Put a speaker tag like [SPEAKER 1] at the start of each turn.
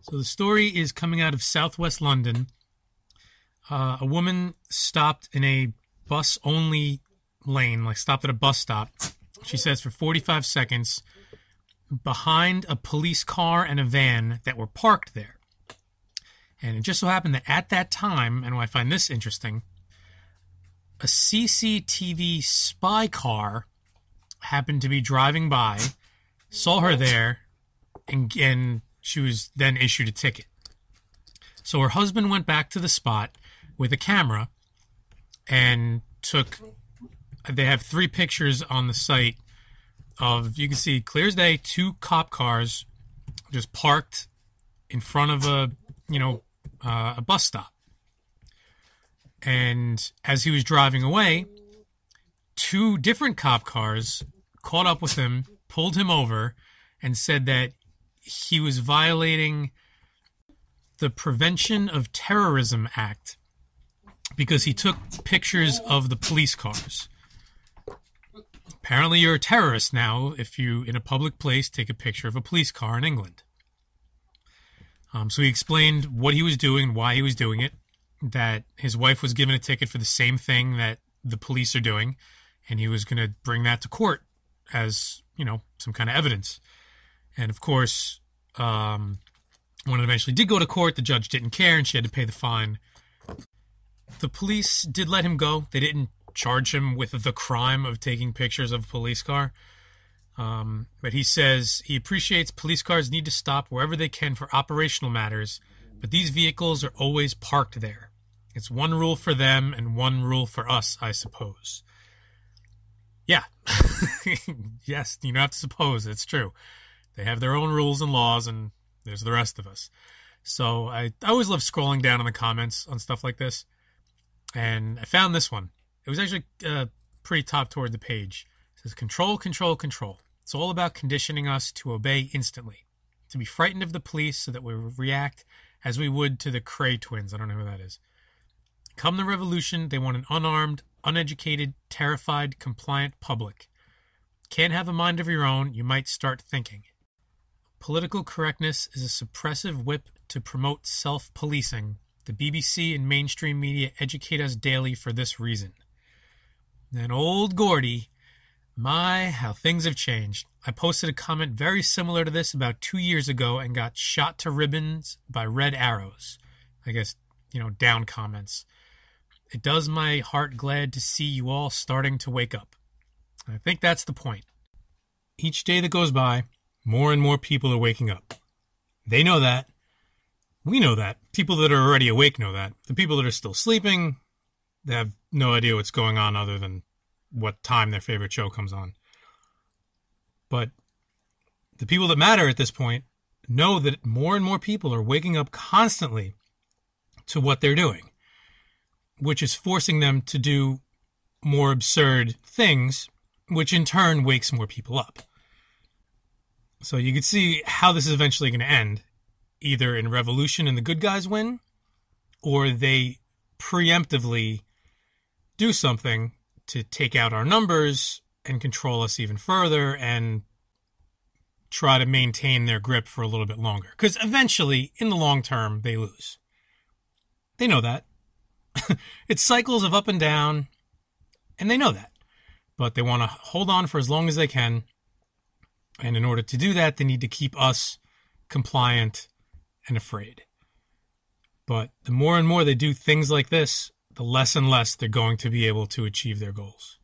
[SPEAKER 1] So the story is coming out of southwest London. A woman stopped in a bus-only lane, like stopped at a bus stop, she says, for 45 seconds behind a police car and a van that were parked there. And it just so happened that at that time, and I find this interesting, a CCTV spy car happened to be driving by, saw her there, and she was then issued a ticket. So her husband went back to the spot with a camera and they have 3 pictures on the site of, you can see clear as day, 2 cop cars just parked in front of a bus stop. And as he was driving away, 2 different cop cars caught up with him, pulled him over, and said that he was violating the Prevention of Terrorism Act because he took pictures of the police cars. Apparently you're a terrorist now if you, in a public place, take a picture of a police car in England. So he explained what he was doing, why he was doing it, that his wife was given a ticket for the same thing that the police are doing, and he was going to bring that to court as, some kind of evidence. And of course, when it eventually did go to court, the judge didn't care and she had to pay the fine. The police did let him go. They didn't charge him with the crime of taking pictures of a police car. But he says he appreciates police cars need to stop wherever they can for operational matters, but these vehicles are always parked there. It's one rule for them and one rule for us, I suppose. Yeah. Yes, you don't have to suppose. It's true. They have their own rules and laws, and there's the rest of us. So I always love scrolling down in the comments on stuff like this. And I found this one. It was actually pretty top toward the page. It says, control, control, control. It's all about conditioning us to obey instantly, to be frightened of the police so that we react as we would to the Cray twins. I don't know who that is. Come the revolution, they want an unarmed, uneducated, terrified, compliant public. Can't have a mind of your own, you might start thinking. Political correctness is a suppressive whip to promote self-policing. The BBC and mainstream media educate us daily for this reason. And old Gordy, my, how things have changed. I posted a comment very similar to this about 2 years ago and got shot to ribbons by red arrows. I guess, down comments. It does my heart glad to see you all starting to wake up. I think that's the point. Each day that goes by, more and more people are waking up. They know that. We know that. People that are already awake know that. The people that are still sleeping, they have no idea what's going on other than what time their favorite show comes on. But the people that matter at this point know that more and more people are waking up constantly to what they're doing, which is forcing them to do more absurd things, which in turn wakes more people up. So you can see how this is eventually going to end, either in revolution and the good guys win, or they preemptively do something to take out our numbers and control us even further and try to maintain their grip for a little bit longer. Because eventually, in the long term, they lose. They know that. It's cycles of up and down, and they know that. But they want to hold on for as long as they can. And in order to do that, they need to keep us compliant and afraid. But the more and more they do things like this, the less and less they're going to be able to achieve their goals.